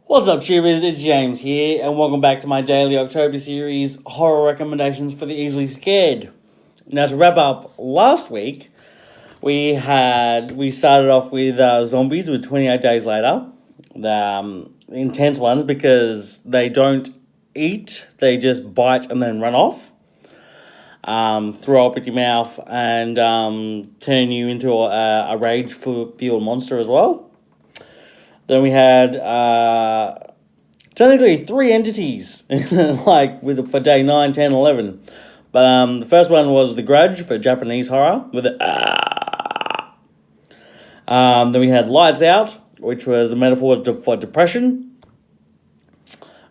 What's up, tubers? It's James here, and welcome back to my daily October series, horror recommendations for the easily scared. Now, to wrap up last week, we started off with zombies with 28 Days Later, the intense ones because they don't eat; they just bite and then run off, throw up at your mouth, and turn you into a rage-fueled monster as well. Then we had technically three entities, for day 9, 10, 11. But the first one was The Grudge for Japanese horror with the Then we had Lights Out, which was the metaphor for depression,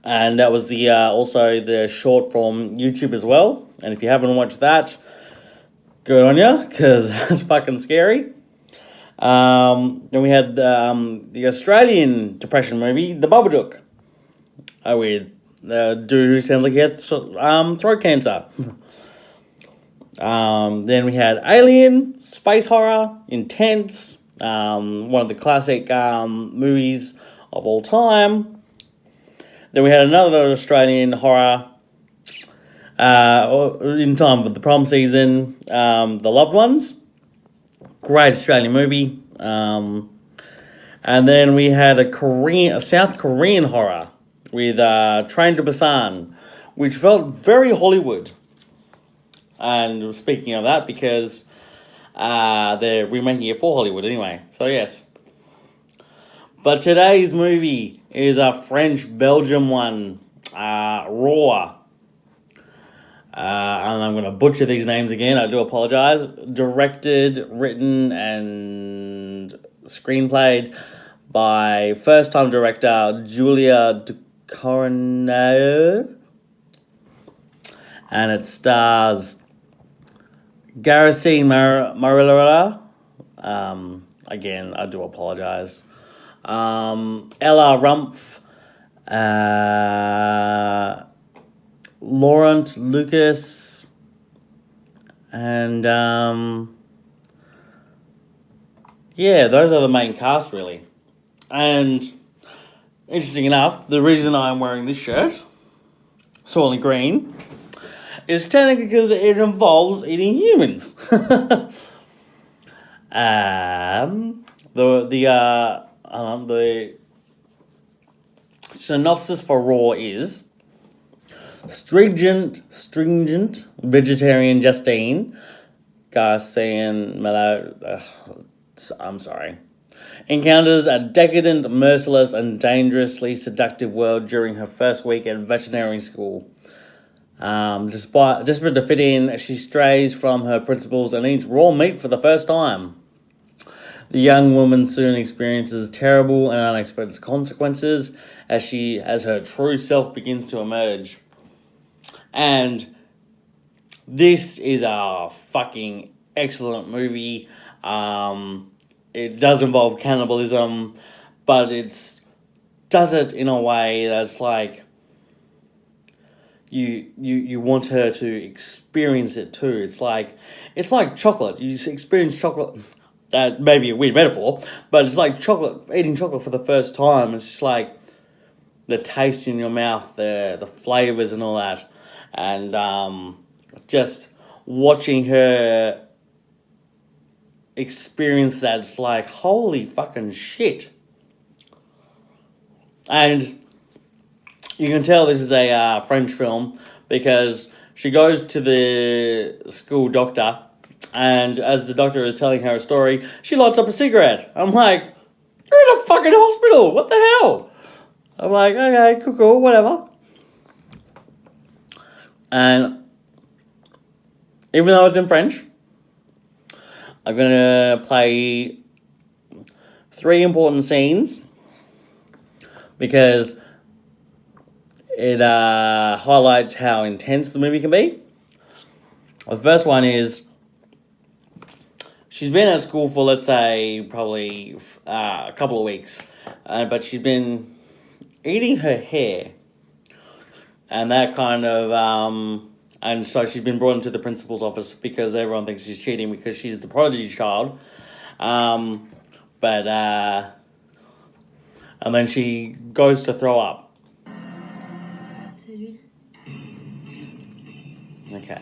and that was the also the short from YouTube as well. And if you haven't watched that, good on you, because it's fucking scary. Then we had the Australian depression movie, The Babadook, with the dude who sounds like he had throat cancer. Then we had Alien, space horror, intense, one of the classic movies of all time. Then we had another Australian horror in time for the prom season, The Loved Ones. Great Australian movie. And then we had a South Korean horror with Train to Busan, which felt very Hollywood. And speaking of that, because they're remaking it for Hollywood anyway. So yes. But today's movie is a French-Belgium one, Raw. And I'm going to butcher these names again. I do apologize. Directed, written, and screenplayed by first-time director Julia Ducournau. And it stars Garcine Marillera. Again, I do apologize. Ella Rumpf. Laurent Lucas, and those are the main cast really. And interesting enough, the reason I'm wearing this shirt, Soylent Green, is technically because it involves eating humans. The synopsis for Raw is: Stringent vegetarian Justine Garcian encounters a decadent, merciless, and dangerously seductive world during her first week at veterinary school. Desperate to fit in, she strays from her principles and eats raw meat for the first time. The young woman soon experiences terrible and unexpected consequences as her true self begins to emerge. And this is a fucking excellent movie. It does involve cannibalism, but does it in a way that's like you want her to experience it too. It's like chocolate. You experience chocolate. That may be a weird metaphor, but it's like eating chocolate for the first time. It's just like the taste in your mouth, the flavors and all that. And just watching her experience that, it's like, holy fucking shit. And you can tell this is a French film because she goes to the school doctor, and as the doctor is telling her a story, she lights up a cigarette. I'm like, you're in a fucking hospital, what the hell? I'm like, okay, cool, whatever. And even though it's in French, I'm going to play 3 important scenes because it highlights how intense the movie can be. The first one is, she's been at school for, let's say, probably a couple of weeks, but she's been eating her hair. And that kind of, and so she's been brought into the principal's office because everyone thinks she's cheating because she's the prodigy child. But and then she goes to throw up. Okay.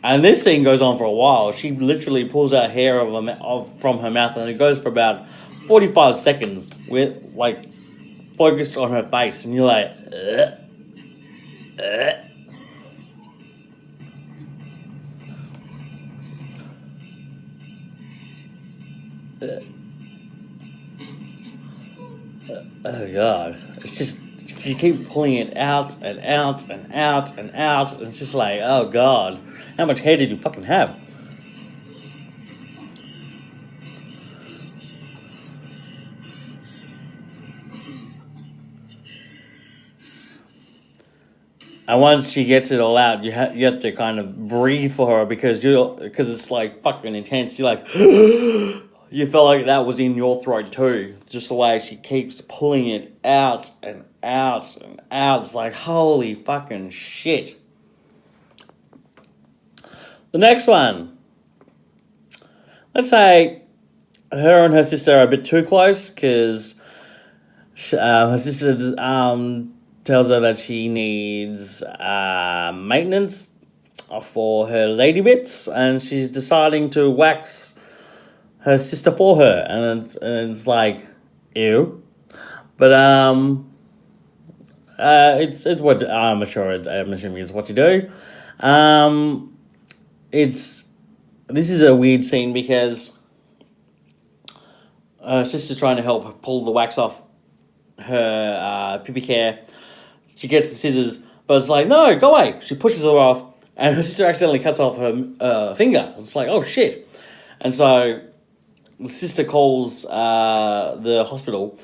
And this scene goes on for a while. She literally pulls out hair from her mouth, and it goes for about 45 seconds with, like, focused on her face, and you're like, oh god. It's just, she keeps pulling it out and out and out and out, and it's just like, oh god. How much hair did you fucking have? And once she gets it all out, you have to kind of breathe for her because it's like fucking intense. You're like, you felt like that was in your throat too. It's just the way she keeps pulling it out and out and out. It's like, holy fucking shit. The next one. Let's say her and her sister are a bit too close because her sister tells her that she needs maintenance for her lady bits, and she's deciding to wax her sister for her, and it's like, ew. But it's what I'm assuming it's what you do. This is a weird scene because her sister's trying to help pull the wax off her pubic hair. She gets the scissors, but it's like, no, go away. She pushes her off, and her sister accidentally cuts off her finger. It's like, oh shit. And so the sister calls the hospital,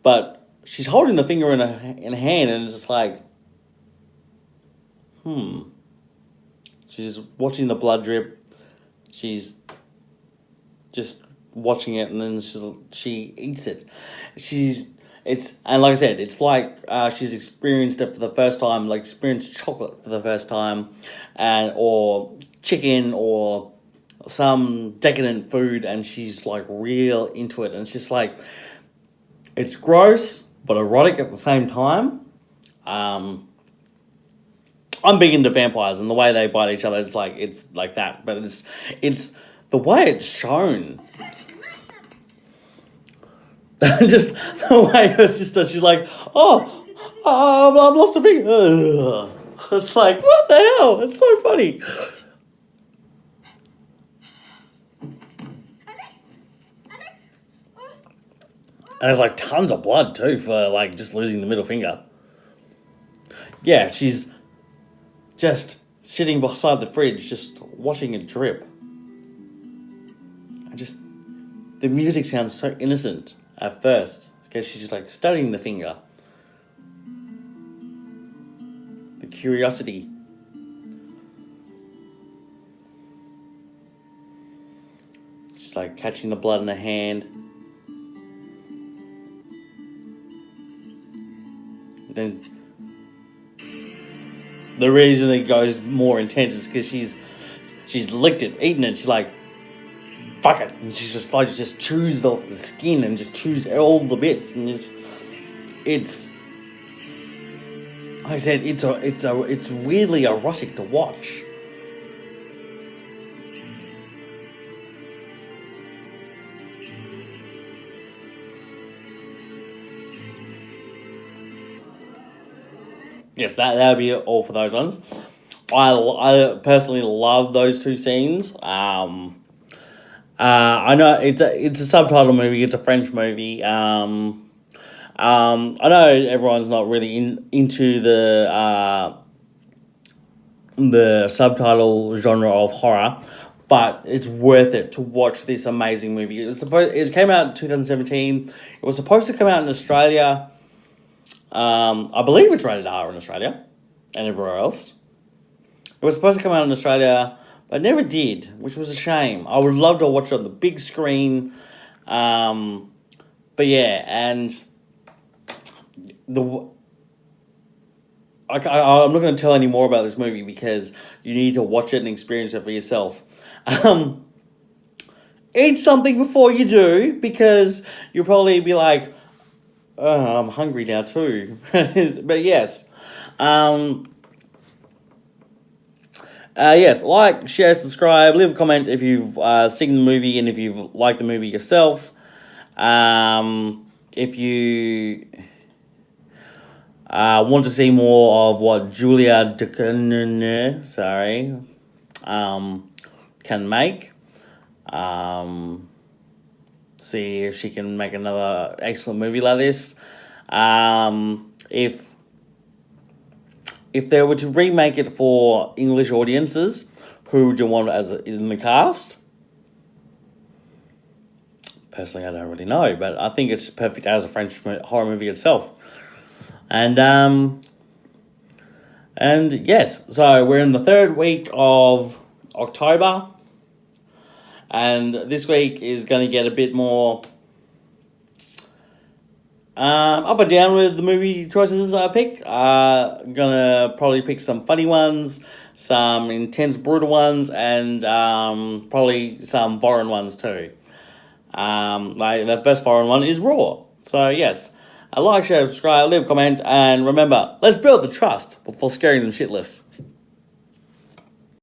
but she's holding the finger in her hand, and it's just like, She's watching the blood drip. She's just watching it, and then she eats it. And like I said, it's like she's experienced it for the first time, like experienced chocolate for the first time, or chicken or some decadent food, and she's like real into it, and it's just like, it's gross but erotic at the same time. I'm big into vampires, and the way they bite each other, it's like that, but it's the way it's shown. Just the way her sister, she's like, oh, I've lost a finger. It's like, what the hell? It's so funny. And there's like tons of blood too for like just losing the middle finger. Yeah, she's just sitting beside the fridge, just watching it drip. The music sounds so innocent at first, because she's just like studying the finger. The curiosity. She's like catching the blood in her hand. Then the reason it goes more intense is because she's licked it, eaten it. She's like, fuck it, and she's just like just chews off the skin and just chews all the bits, and it's like I said, it's weirdly erotic to watch. Yes, that would be all for those ones. I personally love those two scenes. I know it's a subtitle movie. It's a French movie. I know everyone's not really into the subtitle genre of horror, but it's worth it to watch this amazing movie. It came out in 2017. It was supposed to come out in Australia. I believe it's rated R in Australia and everywhere else. It was supposed to come out in Australia, but never did, which was a shame. I would love to watch it on the big screen. But yeah, and I'm not going to tell any more about this movie because you need to watch it and experience it for yourself. Eat something before you do, because you'll probably be like, I'm hungry now too. But yes. Yes, like, share, subscribe, leave a comment if you've seen the movie and if you've liked the movie yourself. If you want to see more of what Julia Ducournau, can make, see if she can make another excellent movie like this. If they were to remake it for English audiences, who would you want as in the cast? Personally, I don't really know, but I think it's perfect as a French horror movie itself. And yes, so we're in the third week of October, and this week is going to get a bit more up and down with the movie choices I pick. Gonna probably pick some funny ones, some intense, brutal ones, and probably some foreign ones too. Like the first foreign one is Raw. So yes, like, share, subscribe, leave a comment, and remember, let's build the trust before scaring them shitless.